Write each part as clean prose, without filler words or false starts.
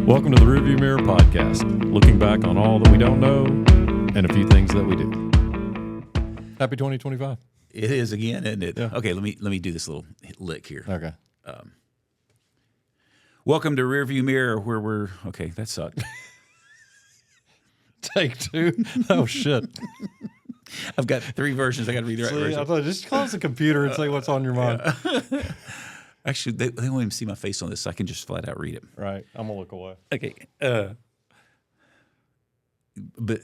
Welcome to the Rearview Mirror Podcast, looking back on all that we don't know and a few things that we do. Happy 2025. It is again, isn't it? Yeah. Okay, let me do this little lick here. Okay. Welcome to Rearview Mirror, where we're okay. That sucked. Take two. Oh, shit. I've got three versions. I got to read the right version. I thought just close the computer and say what's on your mind. Actually, they won't even see my face on this, so I can just flat out read it. Right. I'm going to look away. Okay. But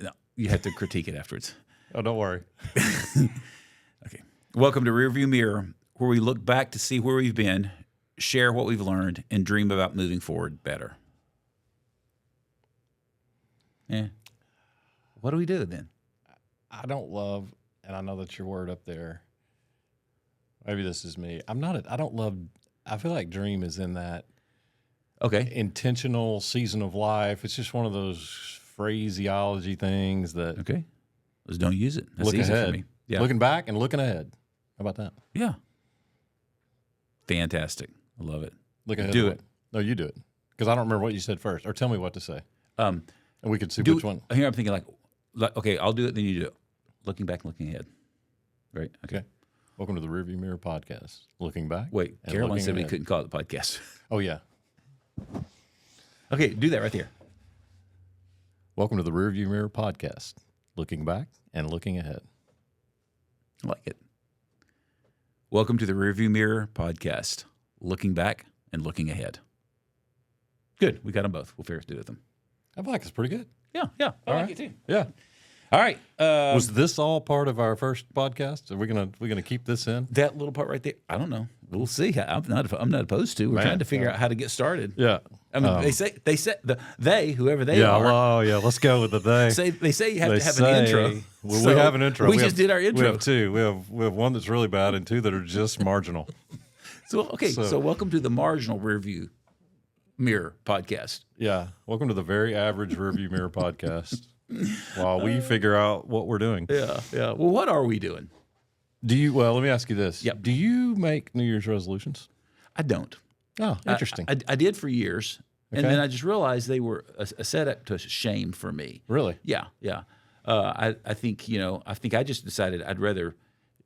no, you have to critique it afterwards. Oh, don't worry. Okay. Welcome to Rearview Mirror, where we look back to see where we've been, share what we've learned, and dream about moving forward better. Yeah. What do we do then? I don't love, and I know that's your word up there. Maybe this is me. I don't love, I feel like dream is in that Okay. intentional season of life. It's just one of those phraseology things that Okay. Let's don't use it. That's look easy ahead. for me. Yeah. Looking back and looking ahead. How about that? Yeah. Fantastic. I love it. Look ahead. Do it. No, you do it. Because I don't remember what you said first. Or tell me what to say. And we could see Do which one. Here I'm thinking like, okay, I'll do it, then you do it. Looking back, looking ahead. Right? Okay. Welcome to the Rearview Mirror Podcast. Looking back. Wait, and Caroline looking said we ahead. couldn't call it the podcast. Oh, yeah. Okay, do that right there. Welcome to the Rearview Mirror Podcast. Looking back and looking ahead. I like it. Welcome to the Rearview Mirror Podcast. Looking back and looking ahead. Good. We got them both. We'll figure out to do with them. I feel like it's pretty good. Yeah. I All like right. it too. Yeah. All right. Was this all part of our first podcast? Are we gonna keep this in? that little part right there? I don't know. We'll see. I'm not opposed to. We're trying to figure out how to get started. Yeah. I mean, whoever they Yeah. are. Oh, yeah. Let's go with the they. They say you have They to have an intro. Well, So we have an intro. We just did our intro. We have two. We have one that's really bad and two that are just marginal. So welcome to the Marginal Rearview Mirror Podcast. Yeah. Welcome to the very average Rearview Mirror Podcast. While we figure out what we're doing. Yeah. Well, what are we doing? Let me ask you this. Yep. Do you make New Year's resolutions? I don't. Oh, interesting. I did for years, and Okay. then I just realized they were a setup to shame for me. Really? Yeah. I think I just decided I'd rather,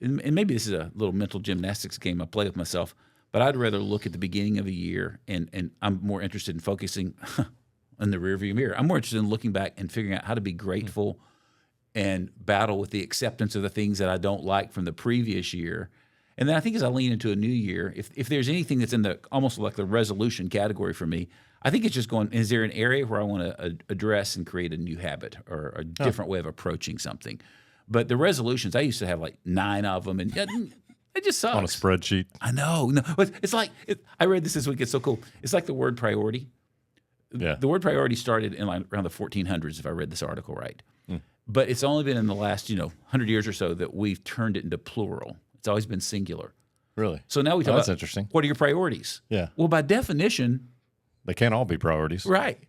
and maybe this is a little mental gymnastics game I play with myself, but I'd rather look at the beginning of a year, and I'm more interested in focusing in the rearview mirror. I'm more interested in looking back and figuring out how to be grateful and battle with the acceptance of the things that I don't like from the previous year. And then I think as I lean into a new year, if there's anything that's in the almost like the resolution category for me, I think it's just going, is there an area where I want to address and create a new habit or a different way of approaching something? But the resolutions, I used to have like 9 of them, and it just sucks. On a spreadsheet. I know. No, but it's like, I read this week. It's so cool. It's like the word priority. Yeah. The word priority started in like around the 1400s, if I read this article right. But it's only been in the last 100 years or so that we've turned it into plural. It's always been singular. Really? So now we talk That's about interesting. What are your priorities? Yeah. Well, by definition, They can't all be priorities. right.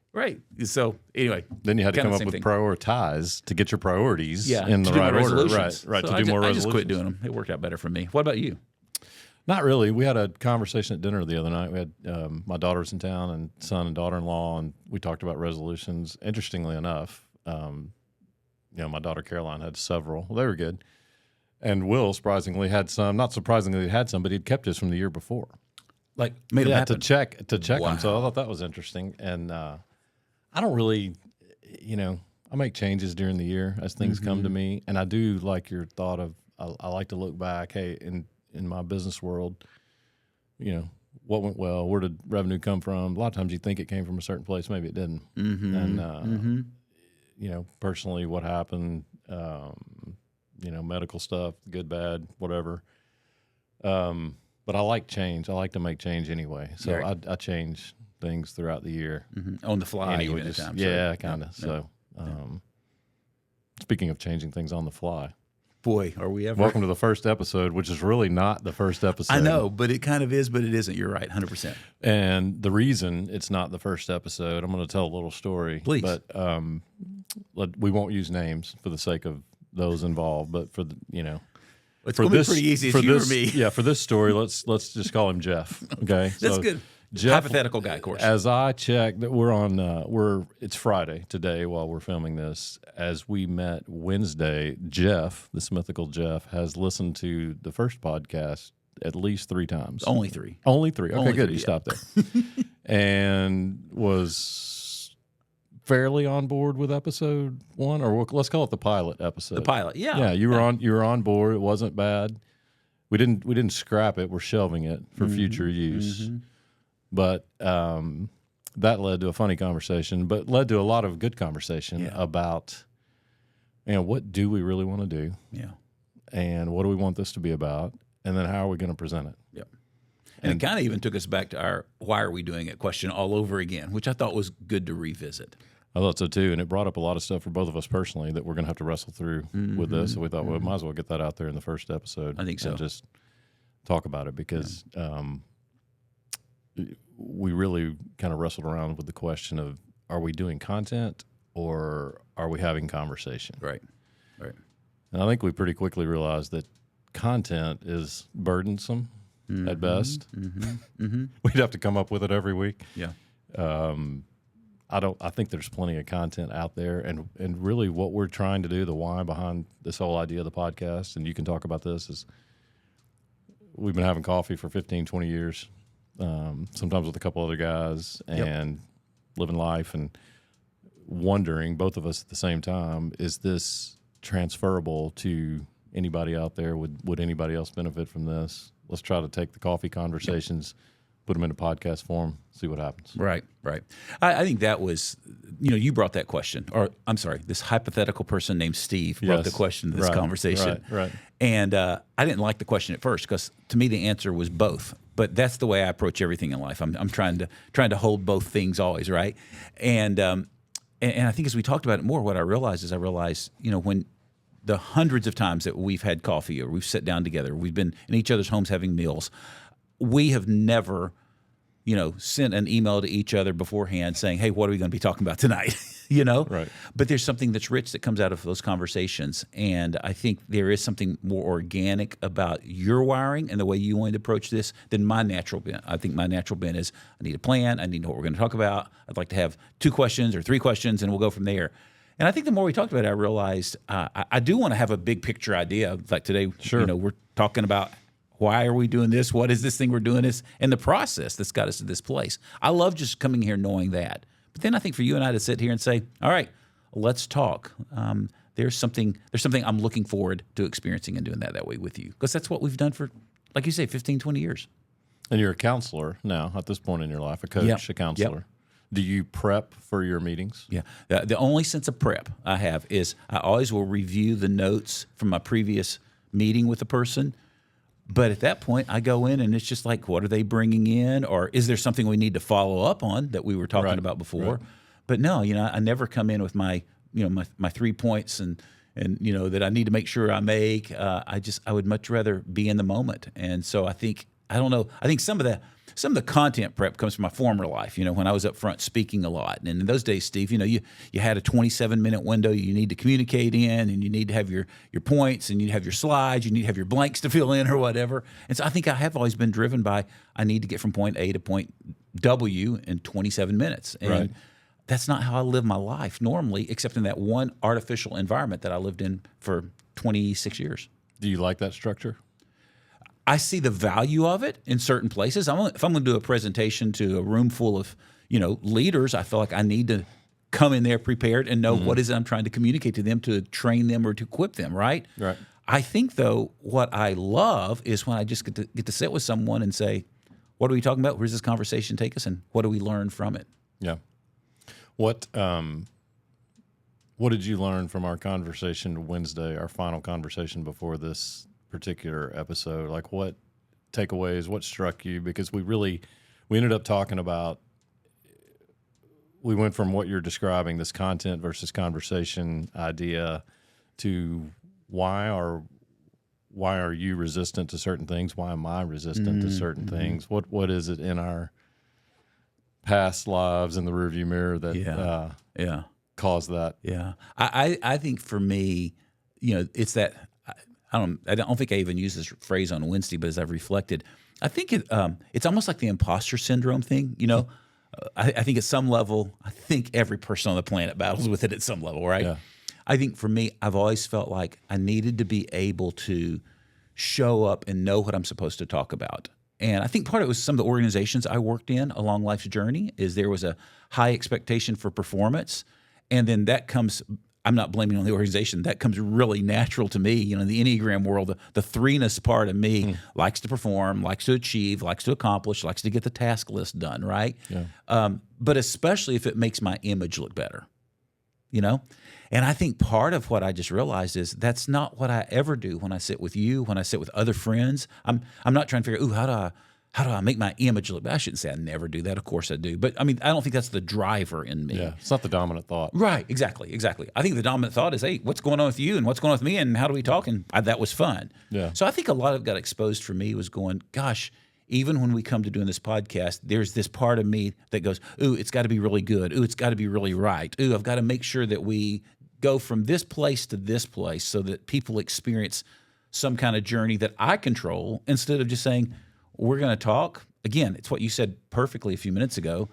So anyway, Then you had to kinda come the up same with thing. prioritize to get your priorities Yeah, in the to do my right order. resolutions. Right. So To do more I resolutions. just quit doing them. It worked out better for me. What about you? Not really. We had a conversation at dinner the other night. We had my daughter's in town and son and daughter-in-law, and we talked about resolutions. Interestingly enough, my daughter Caroline had several. Well, they were good. And Will, surprisingly, had some. Not surprisingly, he had some, but he'd kept his from the year before. Like made them to happen? check Wow. them. So I thought that was interesting. And I don't really, I make changes during the year as things come to me. And I do like your thought of I like to look back. Hey, in my business world, what went well? Where did revenue come from? A lot of times you think it came from a certain place, maybe it didn't. And personally, what happened? Medical stuff, good, bad, whatever. But I like change. I like to make change anyway. So Yeah. I change things throughout the year. On the fly, Anyway, even at just- times. yeah, right? kind of. So, speaking of changing things on the fly, Boy, are we ever. welcome to the first episode, which is really not the first episode. I know, but it kind of is, but it isn't. You're right, 100%. And the reason it's not the first episode, I'm going to tell a little story. Please. But we won't use names for the sake of those involved. But for the, It's for going to be this, pretty easy. for It's you this, or me. Yeah, for this story, let's just call him Jeff. Okay, That's So good. Jeff, hypothetical guy, of course. As I checked, that we're on. It's Friday today while we're filming this. As we met Wednesday, Jeff, this mythical Jeff, has listened to the first podcast at least 3 times. Only 3. Only 3. Okay, Only good. 3, You yeah. stopped there, and was fairly on board with episode 1, or let's call it the pilot episode. The pilot, yeah. Yeah, you were on board. It wasn't bad. We didn't scrap it. We're shelving it for future use. But that led to a funny conversation, but led to a lot of good conversation about, what do we really want to do? Yeah. And what do we want this to be about? And then how are we going to present it? Yep. And it kind of even took us back to our why are we doing it question all over again, which I thought was good to revisit. I thought so too, and it brought up a lot of stuff for both of us personally that we're going to have to wrestle through with this. So we thought, well, we might as well get that out there in the first episode. I think so. And just talk about it because we really kind of wrestled around with the question of, are we doing content or are we having conversation? Right. And I think we pretty quickly realized that content is burdensome at best. We'd have to come up with it every week. Yeah. I think there's plenty of content out there, and really what we're trying to do, the why behind this whole idea of the podcast, and you can talk about this, is we've been having coffee for 15, 20 years, sometimes with a couple other guys, and living life and wondering, both of us at the same time, is this transferable to anybody out there? Would anybody else benefit from this? Let's try to take the coffee conversations, put them into podcast form, see what happens. Right. I think that was, you brought that question, or I'm sorry, this hypothetical person named Steve brought the question to this conversation. Right. And I didn't like the question at first because to me the answer was both. But that's the way I approach everything in life. I'm trying to hold both things always, right? And I think as we talked about it more, what I realized is when the hundreds of times that we've had coffee or we've sat down together, we've been in each other's homes having meals, we have never, sent an email to each other beforehand saying, hey, what are we going to be talking about tonight? Right. But there's something that's rich that comes out of those conversations. And I think there is something more organic about your wiring and the way you want to approach this than my natural bent. I think my natural bent is I need a plan. I need to know what we're going to talk about. I'd like to have 2 questions or 3 questions, and we'll go from there. And I think the more we talked about it, I realized I do want to have a big picture idea. Like today, we're talking about why are we doing this? What is this thing we're doing this? And the process that's got us to this place. I love just coming here knowing that. But then I think for you and I to sit here and say, all right, let's talk. There's something I'm looking forward to experiencing and doing that way with you. Because that's what we've done for, like you say, 15, 20 years. And you're a counselor now at this point in your life, a coach, a counselor. Yep. Do you prep for your meetings? Yeah. The only sense of prep I have is I always will review the notes from my previous meeting with the person. But at that point, I go in and it's just like, what are they bringing in? Or is there something we need to follow up on that we were talking about before? Right. But no, I never come in with my 3 points and that I need to make sure I make. I would much rather be in the moment. And so I think some of the content prep comes from my former life, when I was up front speaking a lot. And in those days, Steve, you had a 27-minute window you need to communicate in, and you need to have your points, and you have your slides, you need to have your blanks to fill in or whatever. And so I think I have always been driven by I need to get from point A to point W in 27 minutes. And that's not how I live my life normally, except in that one artificial environment that I lived in for 26 years. Do you like that structure? I see the value of it in certain places. If I'm going to do a presentation to a room full of, leaders, I feel like I need to come in there prepared and know what is it I'm trying to communicate to them to train them or to equip them, right? Right. I think, though, what I love is when I just get to sit with someone and say, what are we talking about? Where does this conversation take us? And what do we learn from it? Yeah. What did you learn from our conversation Wednesday, our final conversation before this particular episode? Like, what takeaways, what struck you? Because we ended up talking about, we went from what you're describing, this content versus conversation idea, to why are you resistant to certain things? Why am I resistant to certain things? What is it in our past lives in the rearview mirror that caused that? Yeah. I think for me, it's that I don't think I even used this phrase on Wednesday, but as I've reflected, I think it's almost like the imposter syndrome thing. You know, I think at some level, I think every person on the planet battles with it at some level, right? Yeah. I think for me, I've always felt like I needed to be able to show up and know what I'm supposed to talk about. And I think part of it was some of the organizations I worked in along life's journey is there was a high expectation for performance. And then that comes, I'm not blaming on the organization, that comes really natural to me. You know, in the Enneagram world, the threeness part of me likes to perform, likes to achieve, likes to accomplish, likes to get the task list done, right? Yeah. But especially if it makes my image look better, you know? And I think part of what I just realized is that's not what I ever do when I sit with you, when I sit with other friends. I'm not trying to figure, ooh, how do I make my image look better? I shouldn't say I never do that. Of course I do. But I mean, I don't think that's the driver in me. Yeah. It's not the dominant thought. Right. Exactly. I think the dominant thought is, hey, what's going on with you and what's going on with me and how do we talk? And that was fun. Yeah. So I think a lot of it got exposed for me was going, gosh, even when we come to doing this podcast, there's this part of me that goes, ooh, it's got to be really good. Ooh, it's got to be really right. Ooh, I've got to make sure that we go from this place to this place so that people experience some kind of journey that I control instead of just saying, we're going to talk. Again, it's what you said perfectly a few minutes ago.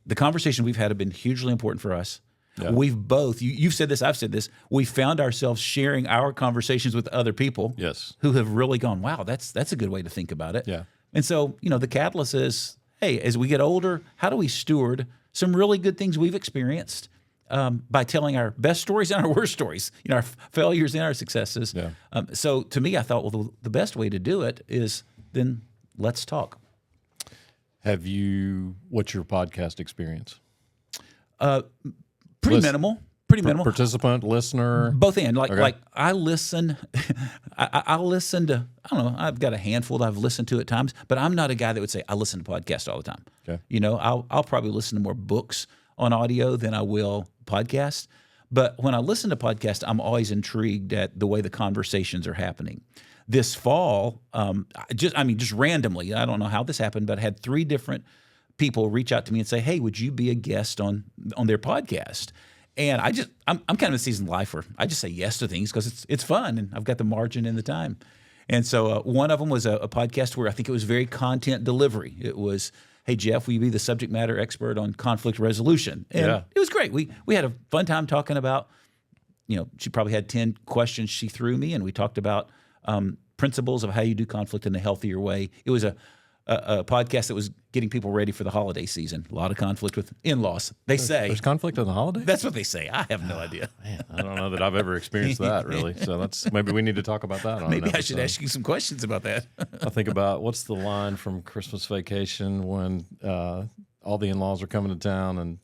The conversations we've had have been hugely important for us. Yeah. We've both, you've said this, I've said this, we found ourselves sharing our conversations with other people who have really gone, wow, that's a good way to think about it. Yeah. And so, you know, the catalyst is, hey, as we get older, how do we steward some really good things we've experienced by telling our best stories and our worst stories, you know, our failures and our successes. Yeah. So to me, I thought, well, the best way to do it is then let's talk. What's your podcast experience? Pretty minimal. Pretty minimal. Participant, listener? Both and. Like I listen, I'll listen to, I don't know, I've got a handful that I've listened to at times, but I'm not a guy that would say I listen to podcasts all the time. Okay. You know, I'll probably listen to more books on audio than I will podcasts. But when I listen to podcasts, I'm always intrigued at the way the conversations are happening. This fall, just randomly, I don't know how this happened, but I had 3 different people reach out to me and say, hey, would you be a guest on their podcast? And I'm kind of a seasoned lifer. I just say yes to things because it's fun and I've got the margin and the time. And so one of them was a podcast where I think it was very content delivery. It was, hey, Jeff, will you be the subject matter expert on conflict resolution? And it was great. We had a fun time talking about, you know, she probably had 10 questions she threw me, and we talked about principles of how you do conflict in a healthier way. It was a podcast that was getting people ready for the holiday season. A lot of conflict with in-laws. There's conflict in the holidays? That's what they say. I have no idea. Man, I don't know that I've ever experienced that, really. So maybe we need to talk about that. Maybe I should ask you some questions about that. I think about what's the line from Christmas Vacation when all the in-laws are coming to town and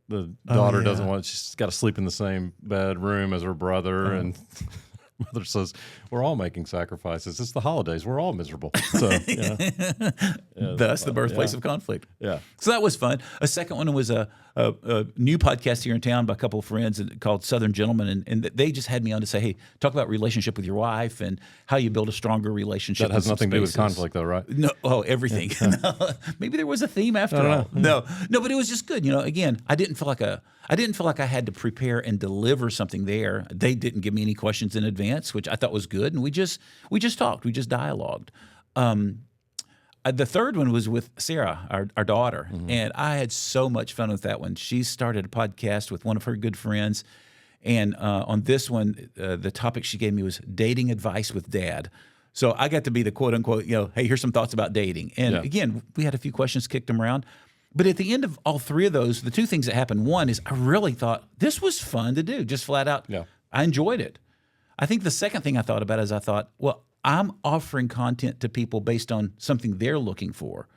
the daughter doesn't want, she's got to sleep in the same bedroom as her brother, and mother says, we're all making sacrifices. It's the holidays. We're all miserable. So, that's the birthplace of conflict. Yeah. So that was fun. A second one was a new podcast here in town by a couple of friends called Southern Gentlemen. And they just had me on to say, hey, talk about relationship with your wife and how you build a stronger relationship. That has nothing to do with conflict, though, right? No. Oh, everything. No, maybe there was a theme after all. No, but it was just good. You know, again, I didn't feel like I had to prepare and deliver something there. They didn't give me any questions in advance, which I thought was good. And we just talked. We just dialogued. The third one was with Sarah, our daughter, and I had so much fun with that one. She started a podcast with one of her good friends, and on this one, the topic she gave me was dating advice with Dad. So I got to be the quote-unquote, you know, hey, here's some thoughts about dating. And again, we had a few questions, kicked them around. But at the end of all 3 of those, the 2 things that happened, one is I really thought this was fun to do, just flat out. Yeah. I enjoyed it. I think the second thing I thought about is I thought, well, I'm offering content to people based on something they're looking for.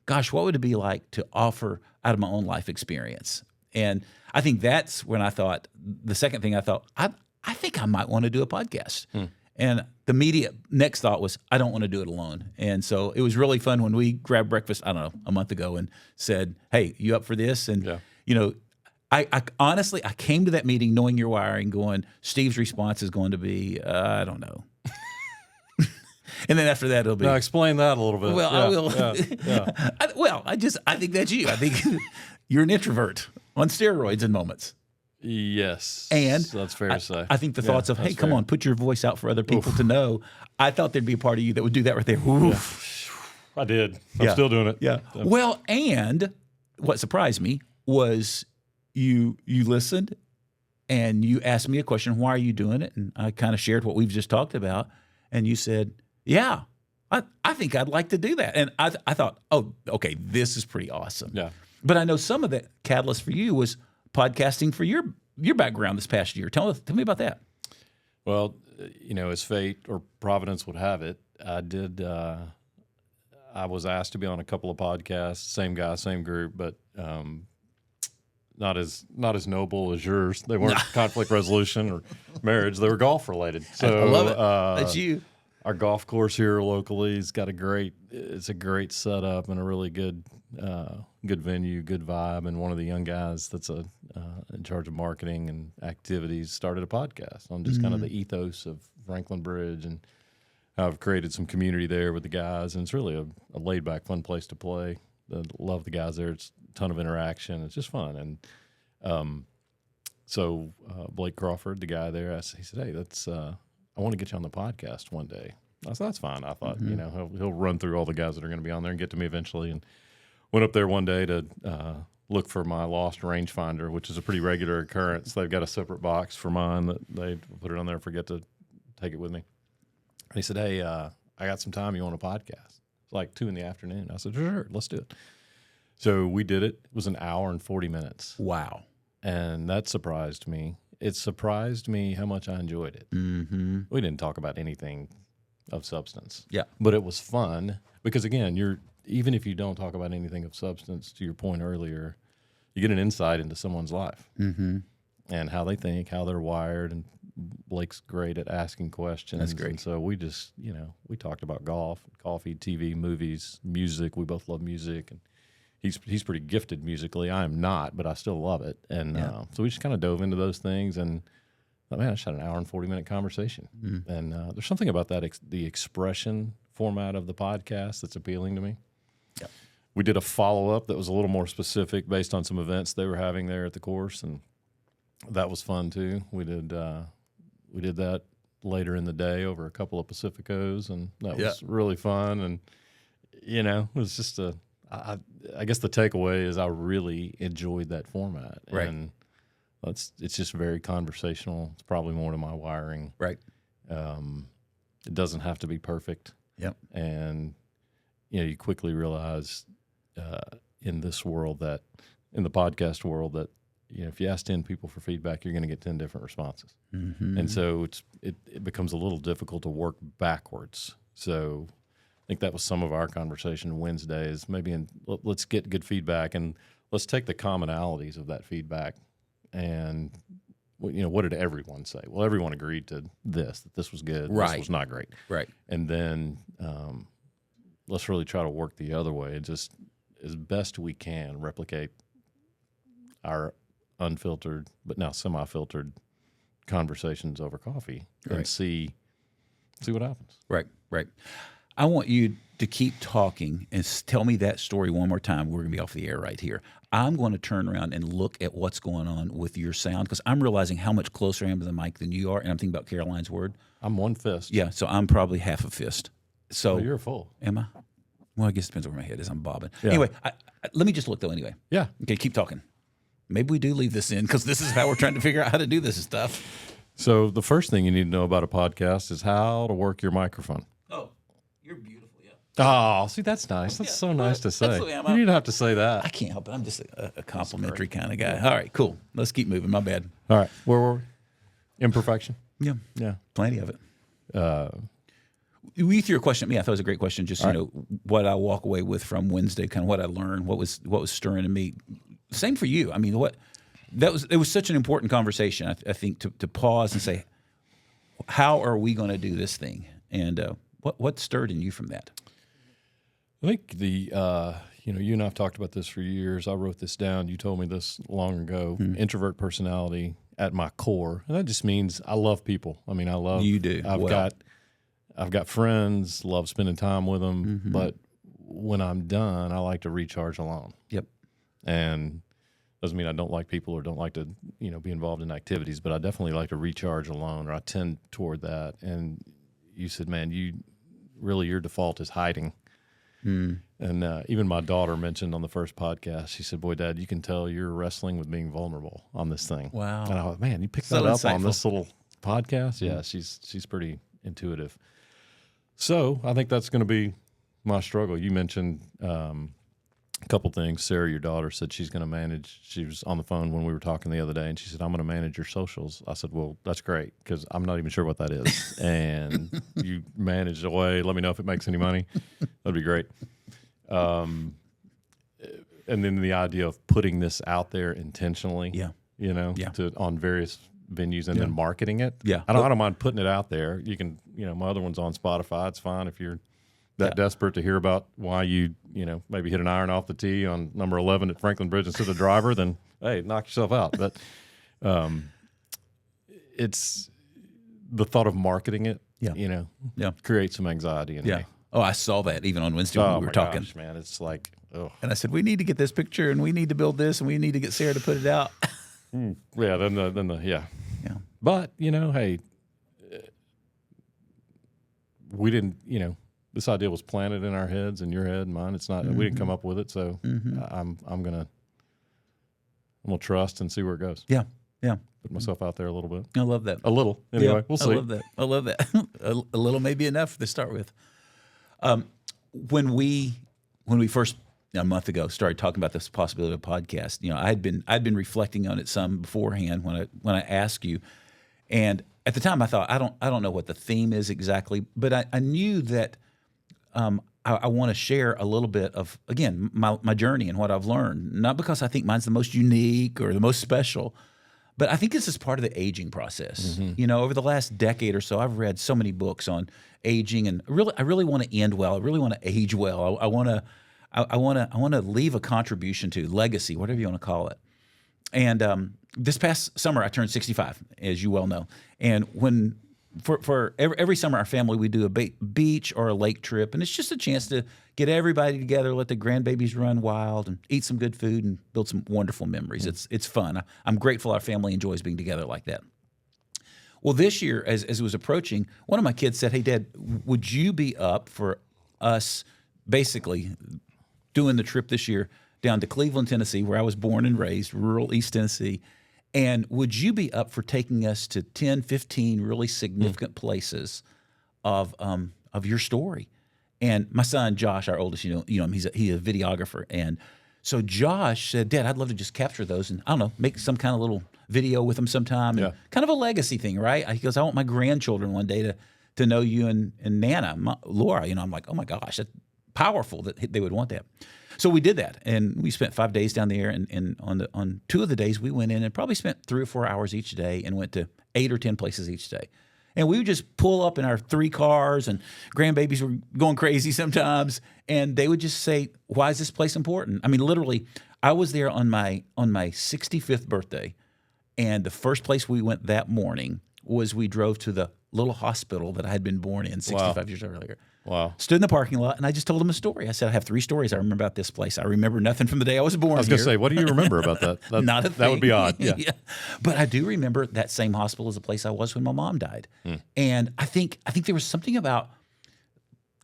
Gosh, what would it be like to offer out of my own life experience? And I think that's when I thought, the second thing I thought, I think I might want to do a podcast. And the immediate next thought was, I don't want to do it alone. And so it was really fun when we grabbed breakfast, I don't know, a month ago and said, hey, you up for this? And, you know, I honestly, I came to that meeting knowing your wiring going, Steve's response is going to be, I don't know. And then after that, it'll be. Now explain that a little bit. Well, I will. I think that's you. I think you're an introvert on steroids in moments. Yes. And that's fair to say. I think the thoughts of, hey, come on, put your voice out for other people to know. I thought there'd be a part of you that would do that right there. I did. I'm still doing it. Yeah. Well, and what surprised me was you listened and you asked me a question, why are you doing it? And I kind of shared what we've just talked about. And you said, yeah, I think I'd like to do that. And I thought, oh, okay, this is pretty awesome. Yeah. But I know some of the catalyst for you was podcasting for your background this past year. Tell me about that. Well, as fate or providence would have it, I was asked to be on a couple of podcasts, same guy, same group, but not as noble as yours. They weren't conflict resolution or marriage. They were golf related. So I love it. That's you. Our golf course here locally has got a great setup and a really good venue, good vibe. And one of the young guys that's in charge of marketing and activities started a podcast on just kind of the ethos of Franklin Bridge, and I've created some community there with the guys, and it's really a laid back, fun place to play. I love the guys there. It's a ton of interaction. It's just fun. And so Blake Crawford, the guy there, he said, hey, I want to get you on the podcast one day. I said, that's fine. I thought, he'll run through all the guys that are going to be on there and get to me eventually. And went up there one day to look for my lost rangefinder, which is a pretty regular occurrence. They've got a separate box for mine that they put it on there and forget to take it with me. And he said, hey, I got some time. You want a podcast? It's like 2 p.m. I said, sure, let's do it. So we did it. It was an hour and 40 minutes. Wow. And that surprised me. It surprised me how much I enjoyed it. Mm-hmm. We didn't talk about anything of substance. Yeah. But it was fun because, again, even if you don't talk about anything of substance, to your point earlier, you get an insight into someone's life and how they think, how they're wired. And Blake's great at asking questions. That's great. And so we just, we talked about golf, coffee, TV, movies, music. We both love music. And he's pretty gifted musically. I am not, but I still love it. And so we just kind of dove into those things, and I just had an hour and 40-minute conversation. And there's something about that, the expression format of the podcast that's appealing to me. Yep. We did a follow-up that was a little more specific based on some events they were having there at the course, and that was fun too. We did that later in the day over a couple of Pacificos, and that was really fun. And, it was just I guess the takeaway is I really enjoyed that format. Right. And it's just very conversational. It's probably more to my wiring. Right. It doesn't have to be perfect. Yep. And, you quickly realize in this world in the podcast world that, if you ask 10 people for feedback, you're going to get 10 different responses. Mm-hmm. And so it becomes a little difficult to work backwards. So I think that was some of our conversation Wednesday is maybe let's get good feedback and let's take the commonalities of that feedback and, what did everyone say? Well, everyone agreed to that this was good. Right. This was not great. Right. And then let's really try to work the other way and just as best we can replicate our unfiltered but now semi-filtered conversations over coffee and see what happens. Right. I want you to keep talking and tell me that story one more time. We're going to be off the air right here. I'm going to turn around and look at what's going on with your sound because I'm realizing how much closer I am to the mic than you are, and I'm thinking about Caroline's word. I'm one fist. Yeah, so I'm probably half a fist. So you're full. Am I? Well, I guess it depends where my head is. I'm bobbing. Yeah. Anyway, let me just look, though, anyway. Yeah. Okay, keep talking. Maybe we do leave this in because this is how we're trying to figure out how to do this stuff. So the first thing you need to know about a podcast is how to work your microphone. Oh, you're beautiful, yeah. Oh, see, that's nice. That's so nice to say. Absolutely, you didn't have to say that. I can't help it. I'm just a complimentary kind of guy. All right, cool. Let's keep moving. My bad. All right. Where were we? Imperfection? Yeah. Yeah. Plenty of it. You threw a question at me. I thought it was a great question. Just, what I walk away with from Wednesday, kind of what I learned, what was stirring in me. Same for you. I mean, it was such an important conversation, I think, to pause and say, how are we going to do this thing? And what stirred in you from that? I think you and I have talked about this for years. I wrote this down. You told me this long ago. Introvert personality at my core. And that just means I love people. I mean, I love. You do. I've got friends, love spending time with them. But when I'm done, I like to recharge alone. Yep. And doesn't mean I don't like people or don't like to, be involved in activities, but I definitely like to recharge alone, or I tend toward that. And you said, man, your default is hiding. And even my daughter mentioned on the first podcast, she said, "Boy, Dad, you can tell you're wrestling with being vulnerable on this thing." Wow. And I thought, man, you picked So that up insightful. on this little podcast. Yeah, she's pretty intuitive. So I think that's going to be my struggle. You mentioned a couple things. Sarah, your daughter, said she's going to manage. She was on the phone when we were talking the other day, and she said, "I'm going to manage your socials." I said, "Well, that's great, because I'm not even sure what that is." And you manage away. Let me know if it makes any money. That'd be great. And then the idea of putting this out there intentionally, on various venues, and then marketing it. Yeah. I don't mind putting it out there. You can, my other one's on Spotify. It's fine if you're that desperate to hear about why you maybe hit an iron off the tee on number 11 at Franklin Bridge instead of driver, then hey, knock yourself out. But it's the thought of marketing it, creates some anxiety in me. Oh, I saw that even on Wednesday when we were talking. Gosh, man, it's like, oh. And I said, we need to get this picture, and we need to build this, and we need to get Sarah to put it out. Yeah, then the. But hey, we didn't. This idea was planted in our heads, in your head, and mine. It's not. We didn't come up with it, so I'm gonna trust and see where it goes. Yeah. Put myself out there a little bit. I love that. A little, anyway. We'll see. I love that. A little may be enough to start with. When we first a month ago started talking about this possibility of a podcast, I'd been reflecting on it some beforehand when I asked you, and at the time I thought I don't know what the theme is exactly, but I knew that I want to share a little bit of, again, my journey and what I've learned, not because I think mine's the most unique or the most special, but I think this is part of the aging process. Over the last decade or so, I've read so many books on aging, and I really want to end well. I really want to age well. I want to leave a contribution to legacy, whatever you want to call it. And this past summer, I turned 65, as you well know. And for every summer, our family, we do a beach or a lake trip, and it's just a chance to get everybody together, let the grandbabies run wild, and eat some good food and build some wonderful memories. It's fun. I'm grateful our family enjoys being together like that. Well, this year, as it was approaching, one of my kids said, "Hey, Dad, would you be up for us basically doing the trip this year down to Cleveland, Tennessee, where I was born and raised, rural East Tennessee, and would you be up for taking us to 10, 15 really significant places of your story?" And my son, Josh, our oldest, he's a videographer. And so Josh said, "Dad, I'd love to just capture those and, I don't know, make some kind of little video with them sometime." Yeah. And kind of a legacy thing, right? He goes, "I want my grandchildren one day to know you and Nana, Laura." I'm like, oh my gosh, that's powerful that they would want that. So we did that, and we spent 5 days down there. And on 2 of the days, we went in and probably spent 3 or 4 hours each day, and went to 8 or 10 places each day. And we would just pull up in our 3 cars, and grandbabies were going crazy sometimes, and they would just say, "Why is this place important?" I mean, literally, I was there on my 65th birthday, and the first place we went that morning was we drove to the little hospital that I had been born in 65 years earlier. Wow. Stood in the parking lot, and I just told them a story. I said, "I have 3 stories I remember about this place. I remember nothing from the day I was born." I was going to say, what do you remember about that? Not a thing. That would be odd. Yeah. Yeah. But I do remember that same hospital as the place I was when my mom died. And I think there was something about,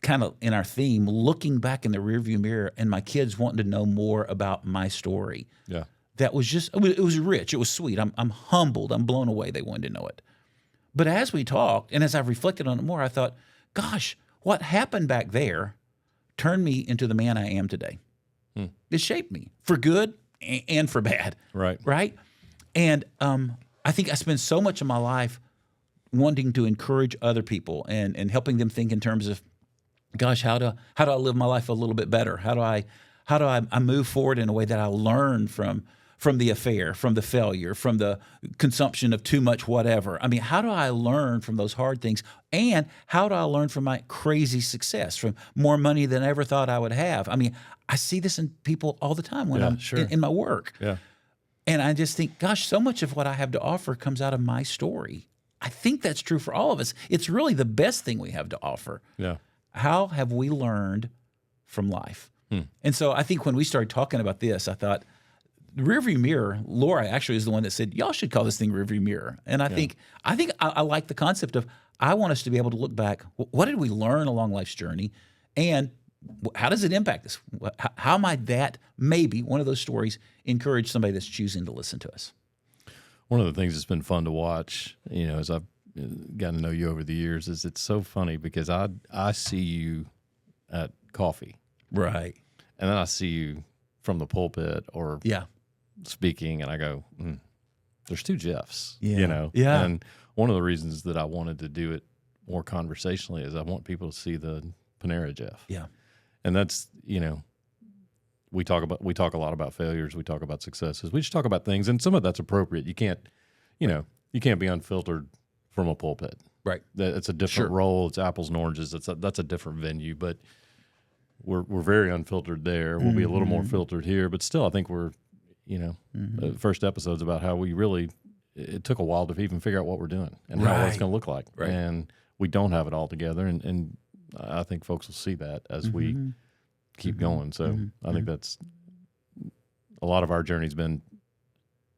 kind of in our theme, looking back in the rearview mirror and my kids wanting to know more about my story. Yeah. That was just, it was rich. It was sweet. I'm humbled. I'm blown away they wanted to know it. But as we talked, and as I've reflected on it more, I thought, gosh, what happened back there turned me into the man I am today. It shaped me for good and for bad. Right? And I think I spend so much of my life wanting to encourage other people and helping them think in terms of, gosh, how do I live my life a little bit better? How do I move forward in a way that I learn from the affair, from the failure, from the consumption of too much whatever? I mean, how do I learn from those hard things? And how do I learn from my crazy success, from more money than I ever thought I would have? I mean, I see this in people all the time when I'm in my work. Yeah. And I just think, gosh, so much of what I have to offer comes out of my story. I think that's true for all of us. It's really the best thing we have to offer. Yeah. How have we learned from life? And so I think when we started talking about this, I thought, Rearview Mirror, Laura actually is the one that said, y'all should call this thing Rearview Mirror. And I think I like the concept of, I want us to be able to look back. What did we learn along life's journey? And how does it impact us? How might that, maybe one of those stories, encourage somebody that's choosing to listen to us? One of the things that's been fun to watch, as I've gotten to know you over the years, is it's so funny because I see you at coffee. Right. And then I see you from the pulpit or speaking, and I go, there's two Jeffs, Yeah. And one of the reasons that I wanted to do it more conversationally is I want people to see the Panera Jeff. Yeah. And that's, we talk a lot about failures. We talk about successes. We just talk about things, and some of that's appropriate. You can't be unfiltered from a pulpit. Right. It's a different role. It's apples and oranges. That's a different venue, but we're very unfiltered there. We'll be a little more filtered here, but still, I think we're, the first episode's about how we really, it took a while to even figure out what we're doing and how it's going to look like. Right. And we don't have it all together. And I think folks will see that as we keep going. So I think that's a lot of our journey's been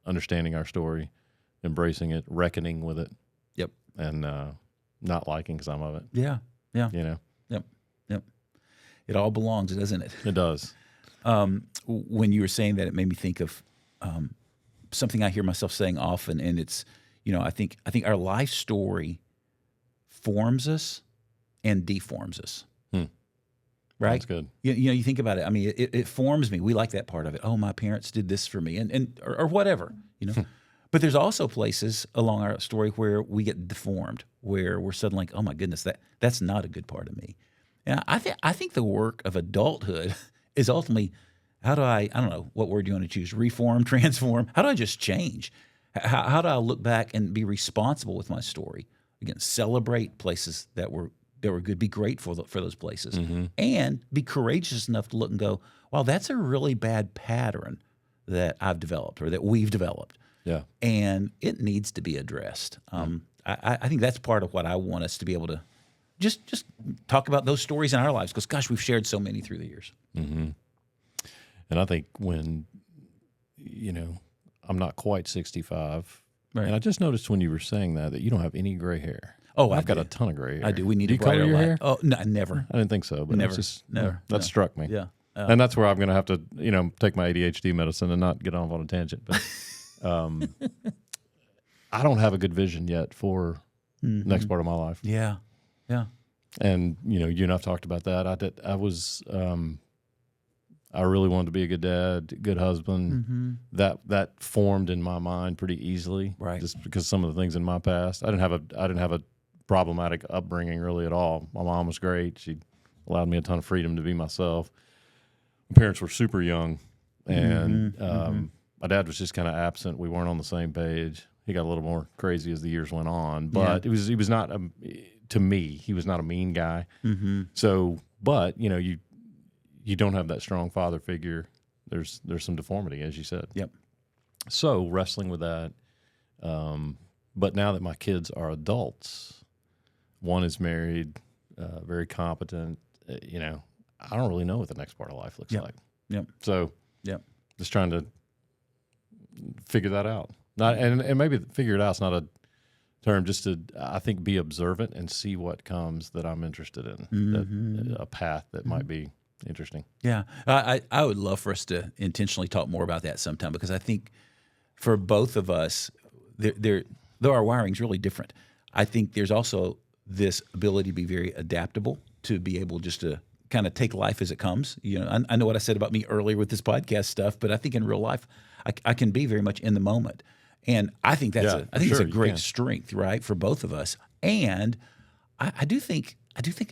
understanding our story, embracing it, reckoning with it. Yep. And not liking some of it. Yeah. Yeah. Yep. It all belongs, doesn't it? It does. When you were saying that, it made me think of something I hear myself saying often, and it's, I think our life story forms us and deforms us. Right? That's good. You think about it. I mean, it forms me. We like that part of it. Oh, my parents did this for me, or whatever. But there's also places along our story where we get deformed, where we're suddenly like, oh my goodness, that's not a good part of me. And I think the work of adulthood is ultimately, how do I don't know what word you want to choose, reform, transform. How do I just change? How do I look back and be responsible with my story? Again, celebrate places that were good, be grateful for those places, and be courageous enough to look and go, wow, that's a really bad pattern that I've developed or that we've developed. Yeah. And it needs to be addressed. I think that's part of what I want us to be able to just talk about those stories in our lives, because, gosh, we've shared so many through the years. Mm-hmm. And I think when, I'm not quite 65, right. And I just noticed when you were saying that you don't have any gray hair. Oh, I've got a ton of gray hair. I do. We need do to color your hair? Oh, no, never. I didn't think so, but Never. That struck me. Yeah. And that's where I'm going to have to, take my ADHD medicine and not get off on a tangent. But I don't have a good vision yet for the next part of my life. Yeah. Yeah. And, you and I've talked about that. I really wanted to be a good dad, good husband. That formed in my mind pretty easily, right? Just because some of the things in my past, I didn't have a problematic upbringing really at all. My mom was great; she allowed me a ton of freedom to be myself. My parents were super young, and my dad was just kind of absent. We weren't on the same page. He got a little more crazy as the years went on, but he was not to me. He was not a mean guy. So, but you don't have that strong father figure. There's some deformity, as you said. Yep. So wrestling with that. But now that my kids are adults, one is married, very competent. I don't really know what the next part of life looks like. Yep. So, just trying to figure that out. And maybe figure it out is not a term. Just to, I think, be observant and see what comes that I'm interested in. A path that might be interesting. Yeah. I would love for us to intentionally talk more about that sometime, because I think for both of us, though our wiring's really different, I think there's also this ability to be very adaptable, to be able just to kind of take life as it comes. I know what I said about me earlier with this podcast stuff, but I think in real life, I can be very much in the moment. And I think that's it's a great strength, right, for both of us. And I do think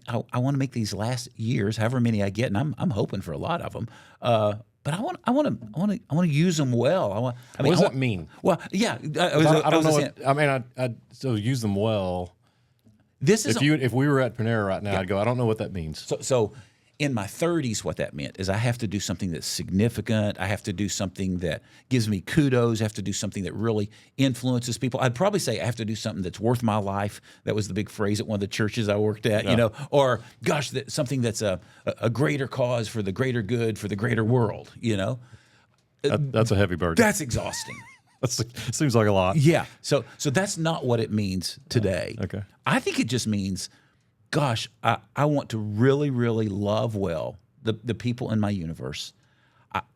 I want to make these last years, however many I get, and I'm hoping for a lot of them. But I want to use them well. What does that mean? Well, yeah, I don't know. So use them well. This is if we were at Panera right now, I'd go, I don't know what that means. So in my 30s, what that meant is I have to do something that's significant. I have to do something that gives me kudos. I have to do something that really influences people. I'd probably say I have to do something that's worth my life. That was the big phrase at one of the churches I worked at, or gosh, something that's a greater cause for the greater good, for the greater world, That's a heavy burden. That's exhausting. Seems like a lot. Yeah. So that's not what it means today. Okay. I think it just means, gosh, I want to really, really love well the people in my universe.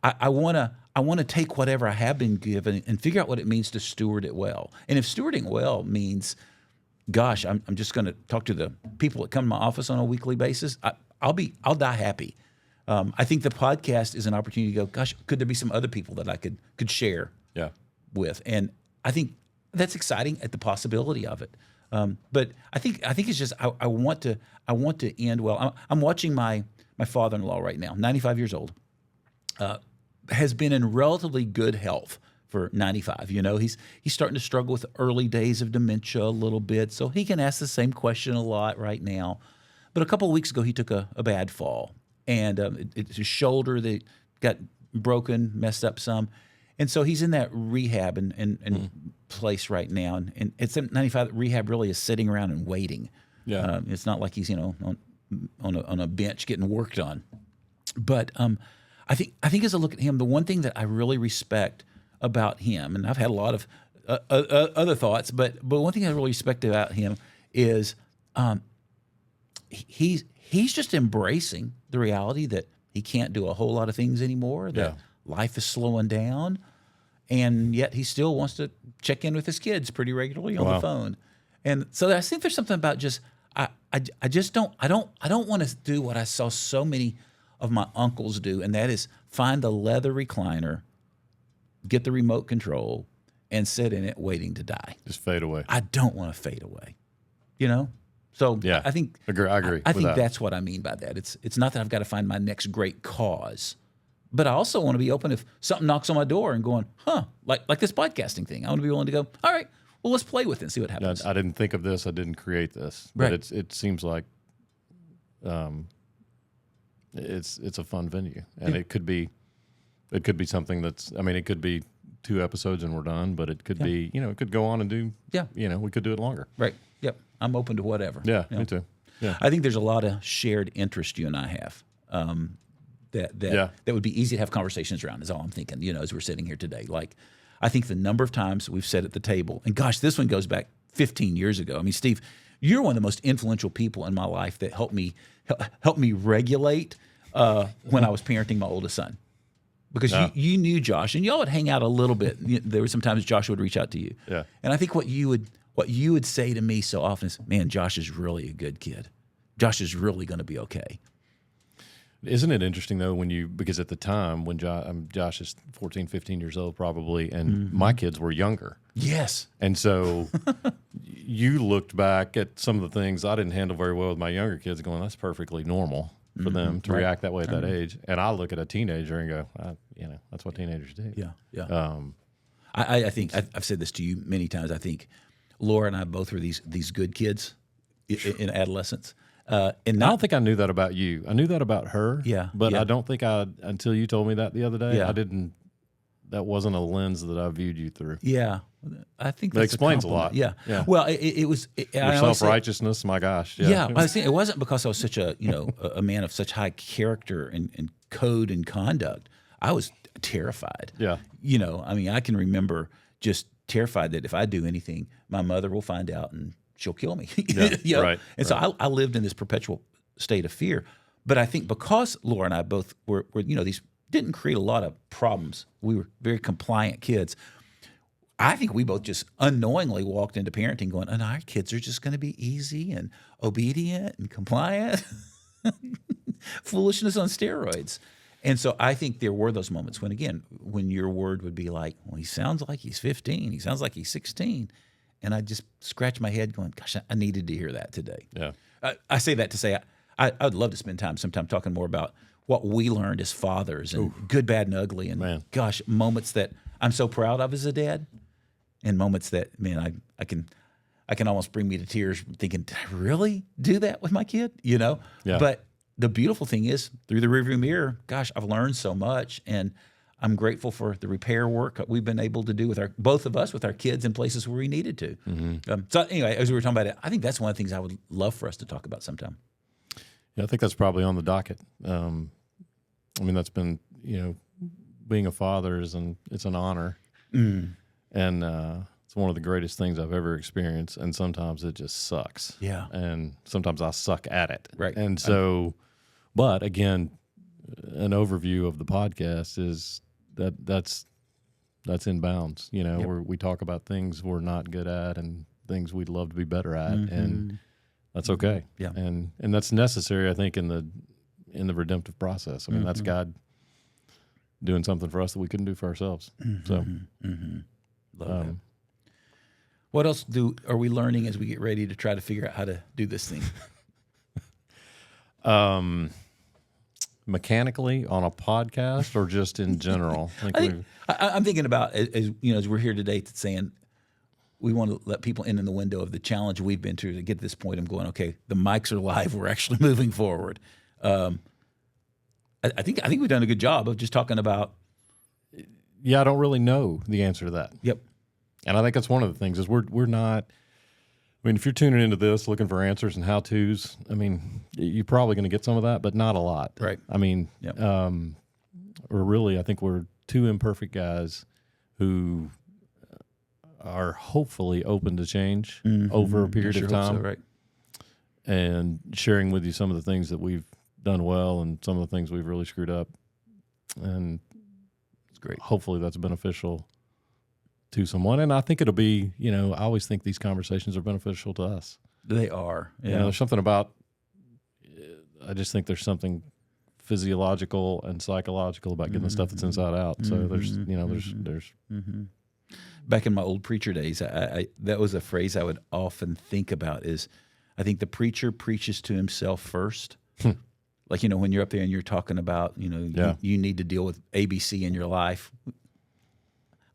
I want to take whatever I have been given and figure out what it means to steward it well. And if stewarding well means, gosh, I'm just going to talk to the people that come to my office on a weekly basis, I'll die happy. I think the podcast is an opportunity to go, gosh, could there be some other people that I could share with? And I think that's exciting at the possibility of it. But I think it's just I want to end well. I'm watching my father-in-law right now, 95 years old. Has been in relatively good health for 95. You know, he's starting to struggle with early days of dementia a little bit, so he can ask the same question a lot right now. But a couple of weeks ago, he took a bad fall, and it's his shoulder that got broken, messed up some, and so he's in that rehab and place right now. And it's 95. Rehab really is sitting around and waiting. Yeah, it's not like he's on a bench getting worked on, but I think as I look at him, the one thing that I really respect about him, and I've had a lot of other thoughts, but one thing I really respect about him is he's just embracing the reality that he can't do a whole lot of things anymore, that life is slowing down, and yet he still wants to check in with his kids pretty regularly on the phone. And so I think there's something about just I don't want to do what I saw so many of my uncles do, and that is find a leather recliner, get the remote control, and sit in it waiting to die. Just fade away. I don't want to fade away, you know? So I think I agree. I think that's what I mean by that. It's not that I've got to find my next great cause, but I also want to be open if something knocks on my door and going, like this podcasting thing. I want to be willing to go, all right, well, let's play with it and see what happens. I didn't think of this. I didn't create this. But it seems like it's a fun venue, and it could be something that's. I mean, it could be 2 episodes and we're done, but it could be. It could go on and do. Yeah. We could do it longer. Right. Yep. I'm open to whatever. Yeah. Me too. Yeah. I think there's a lot of shared interest you and I have. That would be easy to have conversations around. Is all I'm thinking. As we're sitting here today, like I think the number of times we've sat at the table, and gosh, this one goes back 15 years ago. I mean, Steve, you're one of the most influential people in my life that helped me regulate when I was parenting my oldest son, because you knew Josh, and y'all would hang out a little bit. There were sometimes Josh would reach out to you, and I think what you would say to me so often is, "Man, Josh is really a good kid. Josh is really going to be okay." Isn't it interesting though because at the time when Josh is 14, 15 years old probably, and my kids were younger. Yes. And so you looked back at some of the things I didn't handle very well with my younger kids going, that's perfectly normal for them to react that way at that age. And I look at a teenager and go, that's what teenagers do. Yeah. Yeah. I think I've said this to you many times. I think Laura and I both were these good kids in adolescence. And I don't think I knew that about you. I knew that about her. Yeah. But I don't think until you told me that the other day, that wasn't a lens that I viewed you through. Yeah. I think that explains a lot. Yeah. Well, it was your self-righteousness. My gosh. Yeah. I was saying, it wasn't because I was such a a man of such high character and code and conduct. I was terrified. Yeah. I mean, I can remember just terrified that if I do anything, my mother will find out and she'll kill me. Right. And so I lived in this perpetual state of fear. But I think because Laura and I both were these didn't create a lot of problems. We were very compliant kids. I think we both just unknowingly walked into parenting going, and our kids are just going to be easy and obedient and compliant. Foolishness on steroids. And so I think there were those moments when your word would be like, well, he sounds like he's 15. He sounds like he's 16. And I just scratched my head going, gosh, I needed to hear that today. Yeah. I say that to say I'd love to spend sometime talking more about what we learned as fathers and good, bad, and ugly. And gosh, moments that I'm so proud of as a dad and moments that, man, I can almost bring me to tears thinking, did I really do that with my kid? Yeah. But the beautiful thing is through the rearview mirror, gosh, I've learned so much. And I'm grateful for the repair work we've been able to do with both of us with our kids in places where we needed to. Mm-hmm. So anyway, as we were talking about it, I think that's one of the things I would love for us to talk about sometime. Yeah, I think that's probably on the docket. I mean, that's been, being a father it's an honor. And it's one of the greatest things I've ever experienced. And sometimes it just sucks. Yeah. And sometimes I suck at it. Right. And so, but again, an overview of the podcast is that's in bounds. You know, where we talk about things we're not good at and things we'd love to be better at, and that's okay. Yeah, and that's necessary, I think, in the redemptive process. I mean, that's God doing something for us that we couldn't do for ourselves. So, love that. What else are we learning as we get ready to try to figure out how to do this thing? Mechanically on a podcast or just in general? I'm thinking about, as we're here today, saying we want to let people in the window of the challenge we've been through to get to this point. I'm going, okay, the mics are live. We're actually moving forward. I think we've done a good job of just talking about. Yeah, I don't really know the answer to that. Yep. And I think that's one of the things is we're not. I mean, if you're tuning into this looking for answers and how-tos, I mean, you're probably going to get some of that, but not a lot. Right. I mean, I think we're two imperfect guys who are hopefully open to change over a period of time. So, right. And sharing with you some of the things that we've done well and some of the things we've really screwed up. And it's great. Hopefully that's beneficial to someone. And I think it'll be, I always think these conversations are beneficial to us. They are. Yeah. There's something about, I just think there's something physiological and psychological about getting the stuff that's inside out. So there's Back in my old preacher days, I that was a phrase I would often think about is, I think the preacher preaches to himself first. Like, when you're up there and you're talking about, you need to deal with ABC in your life.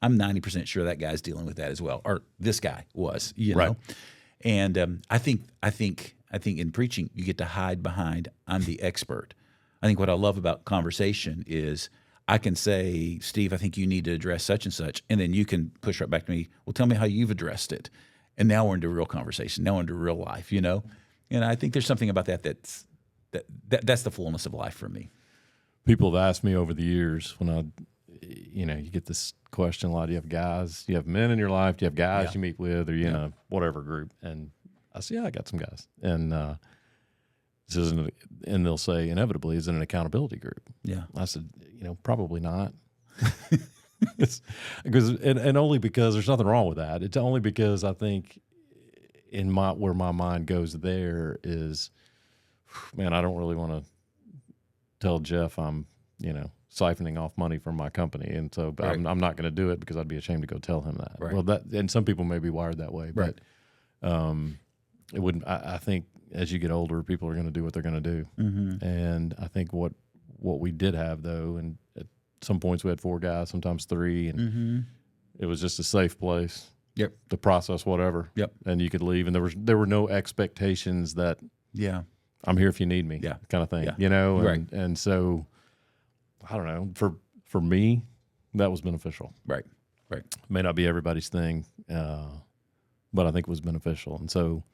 I'm 90% sure that guy's dealing with that as well, or this guy was, know. And I think in preaching you get to hide behind I'm the expert. I think what I love about conversation is I can say, Steve, I think you need to address such and such, and then you can push right back to me. Well, tell me how you've addressed it, and now we're into real conversation. Now we're into real life, And I think there's something about that's the fullness of life for me. People have asked me over the years when you get this question a lot. Do you have guys? Do you have men in your life? Do you have guys you meet with, or you in a whatever group? And I say, I got some guys. And and they'll say, inevitably, is it an accountability group? Yeah. I said, probably not. And only because there's nothing wrong with that. It's only because I think where my mind goes there is, man, I don't really want to tell Jeff I'm, siphoning off money from my company, and so I'm not going to do it because I'd be ashamed to go tell him that. Right. Well, and some people may be wired that way, but it wouldn't. I think as you get older, people are going to do what they're going to do, and I think what we did have though, and at some points we had 4 guys, sometimes 3, and it was just a safe place. Yep. To process whatever. Yep. And you could leave, and there were no expectations that. Yeah. I'm here if you need me. Yeah. Kind of thing. Yeah. And so. I don't know. For me, that was beneficial. Right. May not be everybody's thing, but I think it was beneficial. And so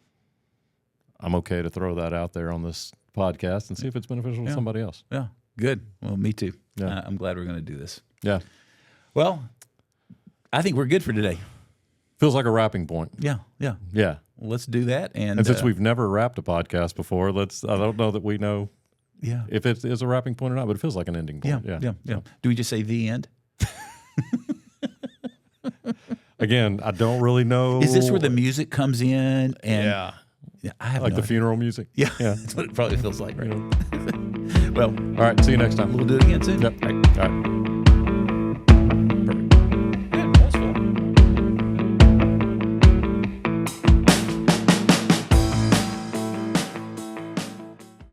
I'm okay to throw that out there on this podcast and see if it's beneficial to somebody else. Yeah. Good. Well, me too. Yeah. I'm glad we're going to do this. Yeah. Well, I think we're good for today. Feels like a wrapping point. Yeah. Yeah. Well, let's do that. And since we've never wrapped a podcast before, I don't know that we know. Yeah. If it is a wrapping point or not, but it feels like an ending point. Yeah. Do we just say the end? Again, I don't really know. Is this where the music comes in? And I have like the funeral music. Yeah. That's what it probably feels like. Right. Well, all right. See you next time. We'll do it again soon. Yep. All right.